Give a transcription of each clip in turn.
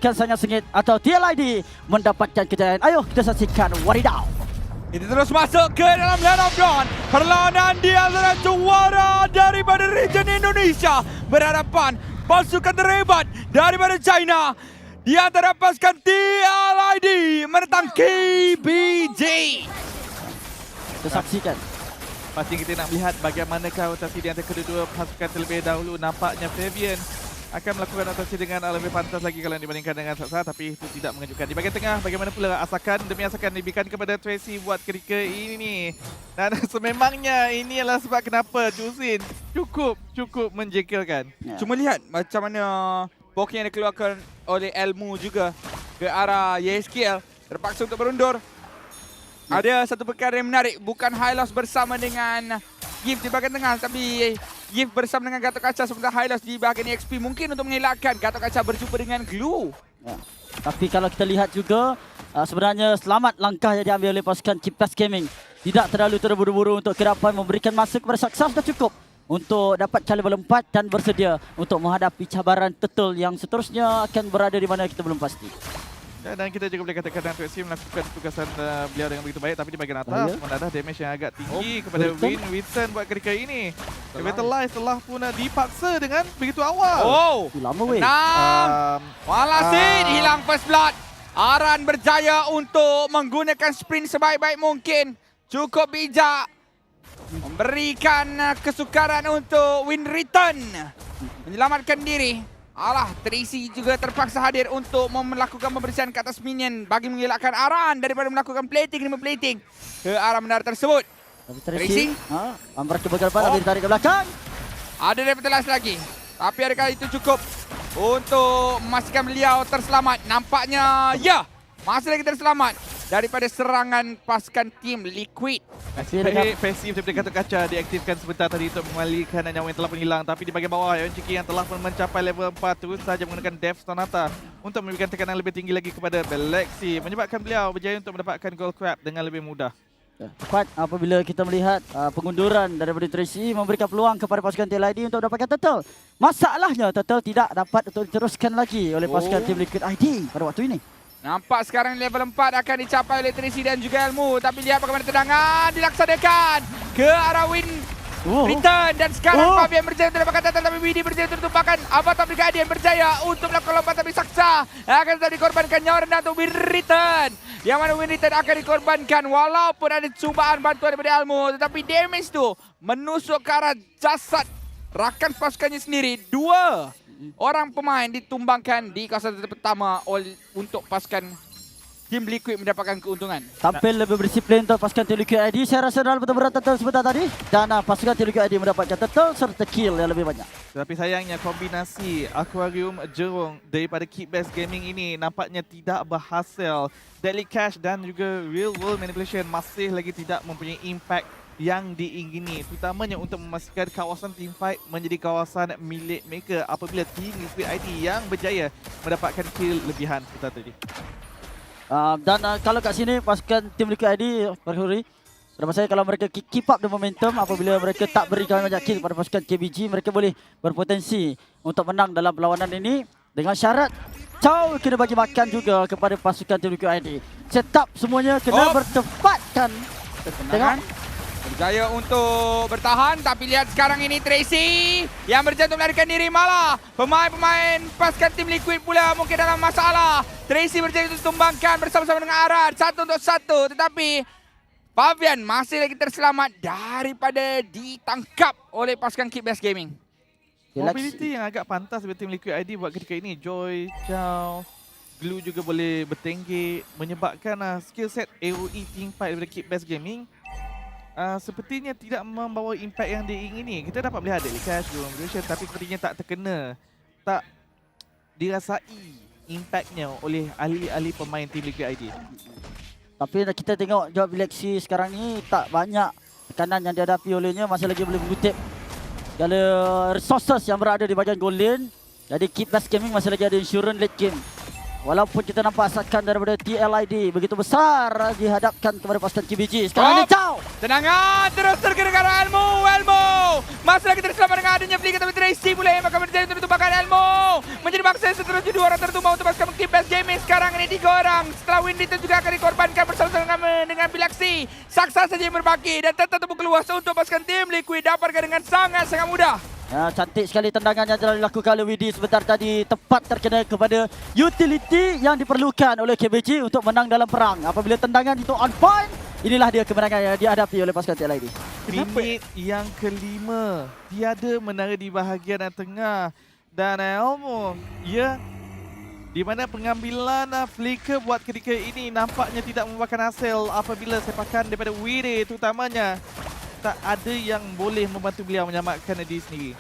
akan sangat sengit atau TLID mendapatkan kejayaan. Ayo kita saksikan wadidaw. Ini terus masuk ke dalam Land of Dawn. Perlawanan di antara juara daripada region Indonesia berhadapan pasukan terhebat daripada China. Di antara pasukan TLID menentang KBG. Kita saksikan. Pasti kita nak melihat bagaimanakah rotasi di antara kedua-dua pasukan terlebih dahulu. Nampaknya Fabian akan melakukan rotasi dengan lebih pantas lagi kalau dibandingkan dengan Saksa, tapi itu tidak mengejutkan. Di bahagian tengah, bagaimana pula Asakan demi Asakan diberikan kepada Tracy buat ketika ini. Dan sememangnya ini adalah sebab kenapa Jusin cukup menjekelkan. Ya. Cuma lihat macam mana poke yang dikeluarkan oleh Elmu juga ke arah YSKL. Terpaksa untuk berundur. Ada satu perkara yang menarik, bukan Hylos bersama dengan Gift di bahagian tengah, tapi Gift bersama dengan Gatot Kaca sementara Hylos di bahagian EXP mungkin untuk mengelakkan Gatot Kaca berjumpa dengan Glue. Ya. Tapi kalau kita lihat juga sebenarnya selamat langkah yang diambil oleh pasukan Cipas Gaming. Tidak terlalu terburu-buru untuk ke depan, memberikan masa kepada Saksa sudah cukup untuk dapat level 4 dan bersedia untuk menghadapi cabaran Turtle yang seterusnya akan berada di mana kita belum pasti. Dan kita juga boleh katakan Tracy melakukan tugasan beliau dengan begitu baik, tapi di bahagian atas mendadah damage yang agak tinggi kepada Winston buat ketika ini. Revitalize telah pun dipaksa dengan begitu awal. Oh, Lama weh. 6. Walasin hilang first blood. Aran berjaya untuk menggunakan sprint sebaik-baik mungkin. Cukup bijak. Memberikan kesukaran untuk win return. Menyelamatkan diri. Alah, Tracy juga terpaksa hadir untuk melakukan pembersihan ke atas minion bagi mengelakkan Aran daripada melakukan plating demi plating ke arah menara tersebut. Tapi Tracy. Ambar cuba ke depan, tapi ditarik ke belakang. Ada revitalize lagi. Tapi adakah itu cukup untuk memastikan beliau terselamat? Nampaknya ya, masih lagi terselamat daripada serangan pasukan tim Liquid. Pasif daripada Gatot Kaca diaktifkan sebentar tadi untuk mengalihkan nyawa yang telah pun hilang. Tapi di bahagian bawah, Yon Chiki yang telah pun mencapai level 4 terus saja menggunakan Death Sonata untuk memberikan tekanan lebih tinggi lagi kepada Galaxy, menyebabkan beliau berjaya untuk mendapatkan Gold Crab dengan lebih mudah. Tepat apabila kita melihat pengunduran daripada Tracy memberikan peluang kepada pasukan TLID untuk dapatkan Turtle. Masalahnya Turtle tidak dapat untuk diteruskan lagi oleh pasukan tim Liquid ID pada waktu ini. Nampak sekarang level 4 akan dicapai oleh Tracy dan juga Elmu. Tapi lihat bagaimana tendangan dilaksanakan ke arah win return. Dan sekarang Fabian berjaya untuk dapatkan Turtle, tapi Widi berjaya untuk tumpahkan Avatar Brigadier berjaya untuk melakukan lompat, tapi Saksa akan tetap dikorbankan nyawa rendah untuk win return. Yang mana win return akan dikorbankan walaupun ada cubaan bantuan daripada Elmu. Tetapi damage tu menusuk ke arah jasad rakan pasukannya sendiri. 2 orang pemain ditumbangkan di kawasan pertama untuk pasukan tim Liquid mendapatkan keuntungan. Tampil lebih berdisiplin untuk pasukan tim Liquid ID. Saya rasa dalam betul-betul Turtle sebentar tadi. Dan pasukan tim Liquid ID mendapatkan Turtle serta kill yang lebih banyak. Tetapi sayangnya kombinasi Aquarium Jerung daripada Keep Best Gaming ini nampaknya tidak berhasil. Deadly Cash dan juga Real World Manipulation masih lagi tidak mempunyai impact yang diingini, terutamanya untuk memastikan kawasan teamfight menjadi kawasan milik mereka apabila tim Liquid ID yang berjaya mendapatkan kill lebihan seperti tadi. Dan kalau kat sini pasukan tim Liquid ID Perhuri, pada saya kalau mereka keep up the momentum, apabila mereka tak berikan banyak kill pada pasukan KBG, mereka boleh berpotensi untuk menang dalam perlawanan ini dengan syarat Chow kena bagi makan juga kepada pasukan tim Liquid ID. Setup semuanya kena bertepatkan. Tengok. Berjaya untuk bertahan, tapi lihat sekarang ini Tracy yang berjaya untuk melarikan diri, malah pemain-pemain pasukan tim Liquid pula mungkin dalam masalah. Tracy berjaya untuk tumbangkan bersama-sama dengan Aran 1 untuk 1, tetapi Fabian masih lagi terselamat daripada ditangkap oleh pasukan Keep Best Gaming. Mobility yang agak pantas bagi tim Liquid ID buat ketika ini. Joy, Chow, Glue juga boleh bertengger, menyebabkan skill set AOE teamfight daripada Keep Best Gaming sepertinya tidak membawa impact yang diingini. Kita dapat melihat Deadly Cash, Duration, tapi sepertinya tak terkena, tak dirasai impactnya oleh ahli-ahli pemain tim Liquid ID. Tapi kita tengok jawab Galaxy sekarang ni tak banyak tekanan yang dihadapi olehnya, masih lagi boleh mengutip segala resources yang berada di bahagian goal lane. Jadi Keep Best Gaming masih lagi ada insurance late game. Walaupun kita nampak asakan daripada TLID begitu besar dihadapkan kepada pasukan KBG. Sekarang ni Chow Tenangan terus tergerak Elmo. Masih lagi terselamat dengan adanya Flicker, tapi Tracy boleh akan berjaya untuk tumbangkan Elmo. Menjadi bangsa seterusnya 2 orang tertumbang untuk pasukan Keep Best Gaming. Sekarang ini 3 orang. Setelah Windy itu juga akan dikorbankan bersama-sama dengan Bilaxi. Saksa saja yang berbaki dan tetap keluar untuk pasukan tim Liquid dapatkan dengan sangat-sangat mudah. Ya, cantik sekali tendangan yang telah dilakukan oleh Widi sebentar tadi. Tepat terkena kepada utility yang diperlukan oleh KBG untuk menang dalam perang. Apabila tendangan itu on point, inilah dia kemenangan yang dihadapi oleh pasukan TLID. Minit yang kelima, tiada menara di bahagian tengah. Dan Elmo, ya, di mana pengambilan Flicker buat ketika ini nampaknya tidak membuahkan hasil apabila sepakan daripada Widi terutamanya. Tak ada yang boleh membantu beliau menyelamatkan diri sendiri.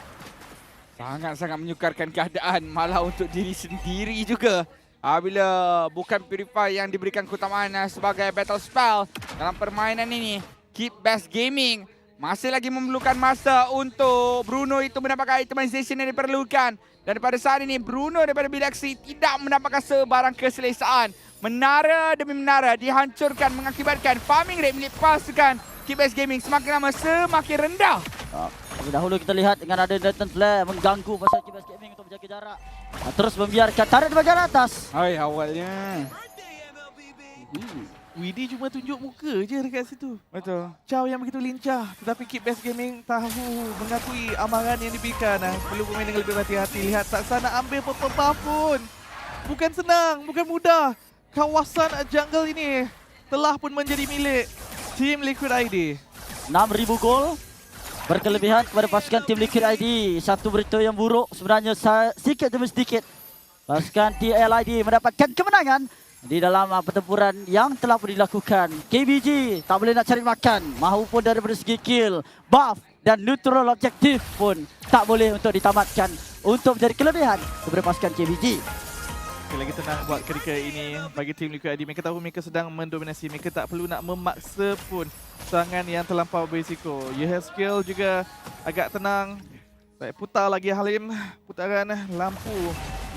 Sangat-sangat menyukarkan keadaan malah untuk diri sendiri juga. Bila bukan Purify yang diberikan keutamaan sebagai battle spell dalam permainan ini. Keep Best Gaming masih lagi memerlukan masa untuk Bruno itu mendapatkan itemization yang diperlukan. Dan pada saat ini Bruno daripada Bilaxi tidak mendapatkan sebarang keselesaan. Menara demi menara dihancurkan mengakibatkan farming rate milik pasukan Keep Best Gaming semakin lama semakin rendah. Terlebih dahulu kita lihat dengan ada Nathan Flare mengganggu pasal Keep Best Gaming untuk menjaga jarak. Terus membiarkan tarik di bahagian atas. Hai awalnya. Widi cuma tunjuk muka je dekat situ. Betul. Chow yang begitu lincah. Tetapi Keep Best Gaming tahu mengakui amaran yang diberikan. Perlu bermain dengan lebih berhati-hati. Lihat Saksa nak ambil purple buff pun. Bukan senang, bukan mudah. Kawasan jungle ini telah pun menjadi milik Team Liquid ID. 6,000 gol berkelebihan kepada pasukan tim Liquid ID. Satu berita yang buruk sebenarnya sedikit demi sedikit pasukan TLID mendapatkan kemenangan di dalam pertempuran yang telah pun dilakukan. KBG tak boleh nak cari makan mahupun daripada segi kill, buff dan neutral objektif pun tak boleh untuk ditamatkan untuk menjadi kelebihan kepada pasukan KBG. Sekali lagi tenang buat ketika ini bagi tim Liquid ID. Mereka tahu mereka sedang mendominasi. Mereka tak perlu nak memaksa pun serangan yang terlampau berisiko. Skill juga agak tenang. Saya putar lagi Halim putaran lampu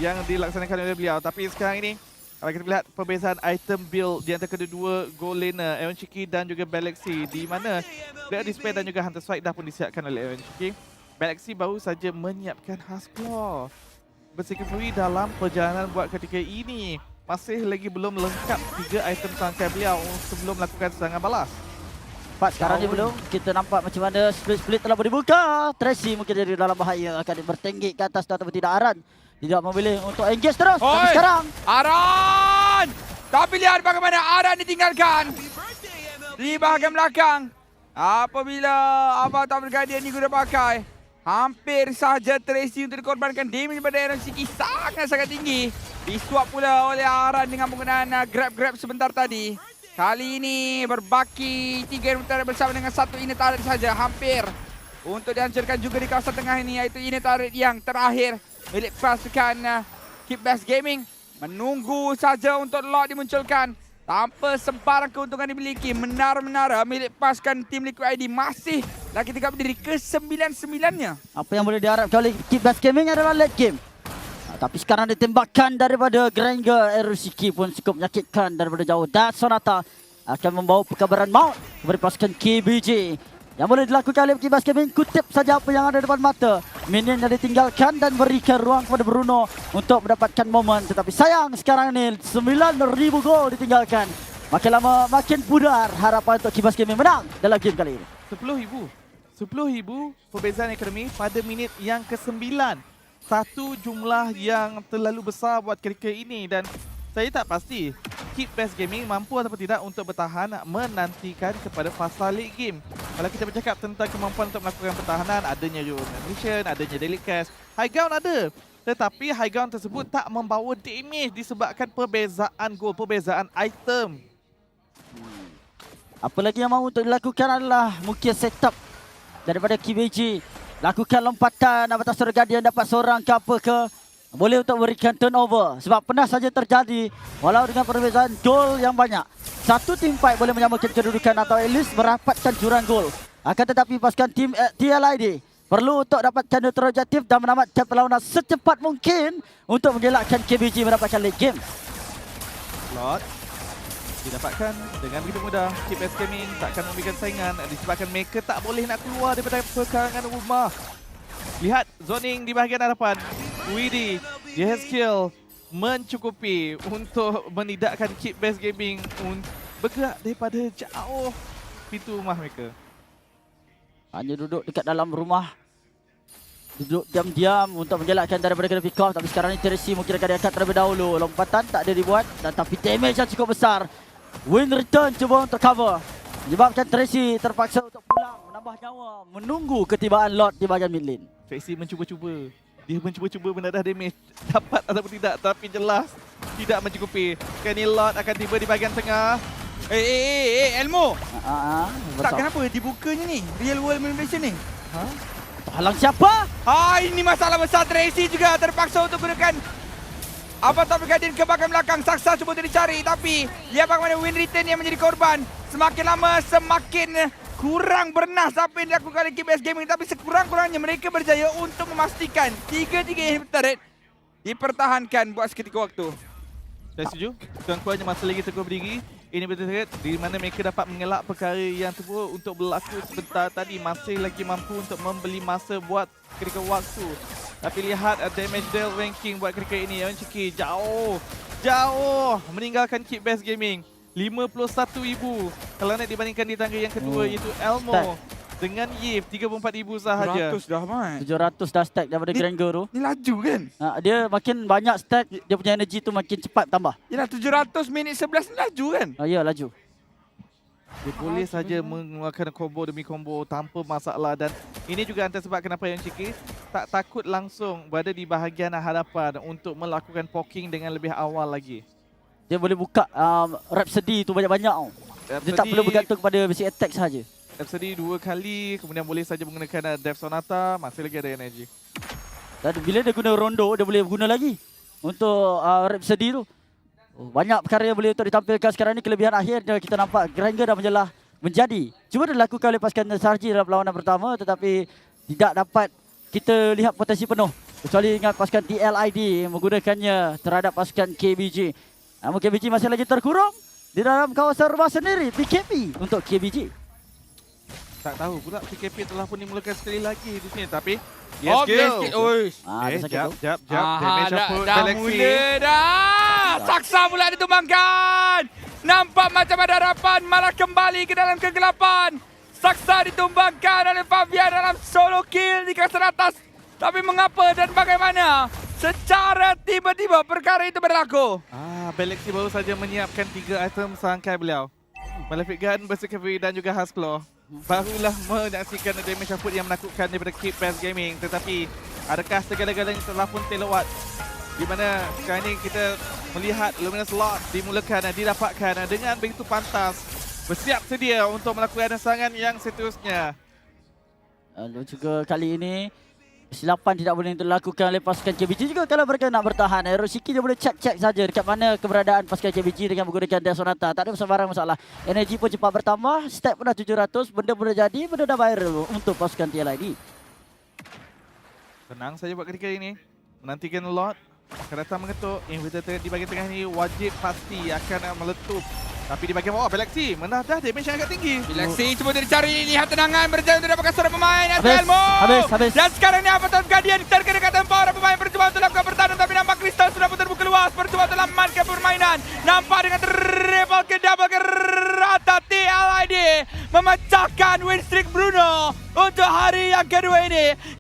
yang dilaksanakan oleh beliau. Tapi sekarang ini kalau kita lihat perbezaan item build di antara kedua-dua goal laner Aaron Chiki dan juga Bilaxi, di mana Black Despair dan juga Hunter Strike dah pun disiapkan oleh Aaron Chiki. Bilaxi baru saja menyiapkan Husklaw. Bersikapuri dalam perjalanan buat ketika ini. Masih lagi belum lengkap 3 item tangkai beliau sebelum melakukan serangan balas. Sekarang ni belum. Kita nampak macam mana split-split telah pun dibuka. Tracy mungkin jadi dalam bahaya. Akan bertenggik ke atas ataupun tidak. Aran tidak memilih untuk engage terus. Tapi sekarang Aran! Tapi lihat bagaimana Aran ditinggalkan di bahagian belakang. Apabila Avatar Guardian ni guna pakai, hampir saja Tracy untuk dikorbankan. Damage pada Aaron Chiki sangat-sangat tinggi. Disuap pula oleh Aran dengan penggunaan grab-grab sebentar tadi. Kali ini berbaki 3 unit turret bersama dengan 1 unit turret saja. Hampir untuk dihancurkan juga di kawasan tengah ini, iaitu unit turret yang terakhir milik pasukan Keep Best Gaming. Menunggu saja untuk lock dimunculkan. Tanpa sebarang keuntungan dimiliki, menara-menara milik pasukan tim Liquid ID masih lagi tegak berdiri ke 9-9-nya. apa yang boleh diharapkan oleh Keep Best Gaming adalah late game. Tapi sekarang ditembakkan daripada Granger. Erushiki pun cukup menyakitkan daripada jauh. Dan Sonata akan membawa perkabaran maut kepada pasukan KBG. Yang boleh dilakukan oleh Keep Best Gaming, kutip saja apa yang ada depan mata. Minion yang ditinggalkan dan berikan ruang kepada Bruno untuk mendapatkan momen. Tetapi sayang sekarang ini 9,000 gol ditinggalkan. Makin lama makin pudar harapan untuk Keep Best Gaming menang dalam game kali ini. 10,000 perbezaan ekonomi pada minit yang ke-9. Satu jumlah yang terlalu besar buat ketika ini dan saya tak pasti Keep Best Gaming mampu ataupun tidak untuk bertahan menantikan kepada fasa late game. Kalau kita bercakap tentang kemampuan untuk melakukan pertahanan, adanya mission, adanya daily cash, high ground ada. Tetapi high ground tersebut tak membawa damage disebabkan perbezaan gol, perbezaan item. Apa lagi yang mahu untuk dilakukan adalah mungkin setup daripada KBG. Lakukan lompatan Avatar Guardian dapat seorang ke apa ke. Boleh untuk berikan turnover. Sebab pernah saja terjadi walau dengan perbezaan gol yang banyak. Satu team fight boleh menyamakan kedudukan atau at least merapatkan jurang gol. Akan tetapi pasukan tim TLID perlu untuk dapatkan neutral objektif dan menamatkan perlawanan secepat mungkin untuk mengelakkan KBG mendapatkan late game. Lord. didapatkan dengan begitu mudah. Keep Best Gaming takkan memberikan saingan disebabkan mereka tak boleh nak keluar daripada perkarangan rumah. Lihat zoning di bahagian hadapan. Widi, dia has skill mencukupi untuk menidakkan Keep Best Gaming bergerak daripada jauh pintu rumah mereka. Hanya duduk dekat dalam rumah. Duduk diam-diam untuk mengelakkan daripada kena pick off. Tapi sekarang ni Tracy mungkin akan diangkat terlebih dahulu. Lompatan tak ada dibuat. Tapi damage yang cukup besar. Win return cuba untuk cover. Menyebabkan Tracy terpaksa untuk pulang. Menambah nyawa. Menunggu ketibaan Lord di bahagian mid lane. Tracy mencuba-cuba. Dia mencuba-cuba menadah damage. Dapat ataupun tidak. Tapi jelas tidak mencukupi. Kenny Lord akan tiba di bahagian tengah. Elmo. Tak Betul. kenapa dibukanya ni? Real world manipulation ni. Halang siapa? Ini masalah besar. Tracy juga terpaksa untuk gunakan Top Guardian ke bahagian belakang. Saksa cuba untuk dicari. Tapi lihat bagaimana win return yang menjadi korban. Semakin lama semakin kurang bernas apa yang dilakukan oleh Keep Best Gaming. Tapi sekurang-kurangnya mereka berjaya untuk memastikan tiga-tiga inhibitor turret dipertahankan buat seketika waktu. Saya setuju. Kurang-kurangnya masa lagi teguh berdiri. Ini betul-betul di mana mereka dapat mengelak perkara yang terburuk untuk berlaku sebentar tadi. Masih lagi mampu untuk membeli masa buat ketika waktu. Tapi lihat damage deal ranking buat ketika ini. Yang Ciki jauh meninggalkan Keep Best Gaming. 51,000 kalau nak dibandingkan di tangga yang kedua iaitu Elmo. Dengan Yip 34,000 sahaja. 100 dah man. 700 dah stack daripada Grand Guru. Ni laju kan? Dia makin banyak stack, dia punya energy tu makin cepat tambah. Yalah 700 minit 11 ni laju kan? Ya, laju. Dia boleh saja mengeluarkan combo demi combo tanpa masalah. Dan ini juga antara sebab kenapa yang Ciki tak takut langsung berada di bahagian hadapan untuk melakukan poking dengan lebih awal lagi. Dia boleh buka Rhapsody tu banyak-banyak. Dia tak perlu bergantung kepada basic attack sahaja. Rhapsody 2 kali, kemudian boleh saja menggunakan Death Sonata, masih lagi ada energy. Dan bila dia guna Rondo, dia boleh guna lagi untuk Rhapsody tu. Banyak perkara yang boleh untuk ditampilkan sekarang ni. Kelebihan akhir kita nampak Granger dah menjadi. Cuba dilakukan oleh pasukan Sarji dalam perlawanan pertama, tetapi tidak dapat kita lihat potensi penuh. Kecuali ingat pasukan TLID menggunakannya terhadap pasukan KBG. Namun KBG masih lagi terkurung di dalam kawasan rumah sendiri. PKP untuk KBG. Tak tahu pula PKP telah pun dimulakan sekali lagi di sini. Tapi Jap. Damage apa Dah mula dah. Saksa pula ditumbangkan. Nampak macam ada harapan, malah kembali ke dalam kegelapan. Saksa ditumbangkan oleh Fabian dalam solo kill di kawasan atas. Tapi mengapa dan bagaimana? Secara tiba-tiba perkara itu berlaku. Galaxy baru saja menyiapkan 3 item serangkai beliau. Malefic Gun, Berserk Cavalry dan juga Husklaw. Barulah menyaksikan damage output yang menakutkan daripada Keep Best Gaming. Tetapi adakah segala-galanya telah pun terlewat? Di mana sekarang ini kita melihat Luminous Lord dimulakan dan didapatkan dengan begitu pantas. Bersiap sedia untuk melakukan serangan yang seterusnya. Lalu juga kali ini kesilapan tidak boleh dilakukan oleh pasukan KBG juga kalau mereka nak bertahan. Hiroshiki dia boleh cek saja dekat mana keberadaan pasukan KBG dengan menggunakan Death Sonata. Tak ada sebarang masalah. Energi pun cepat bertambah. Stack pun dah 700. Benda pun dah jadi. Benda dah viral untuk pasukan TLID. Tenang saja buat ketika ini. Menantikan Lord akan datang mengetuk. Inhibitor di bahagian tengah ini wajib pasti akan meletup. Tapi di bahagian bawah Galaxy menadah damage yang agak tinggi. Galaxy cuba dicari, lihat tenangan berjaya untuk dapatkan seorang pemain. Habis. Dan sekarang ni Top Guardian terkena tempat orang pemain bercuba untuk lakukan pertahanan. Tapi nampak Crystal sudah pun terbuka luas. Bercuba untuk amankan permainan. Nampak dengan triple ke double ke rata TLID memecahkan win streak Bruno untuk hari yang kedua ini.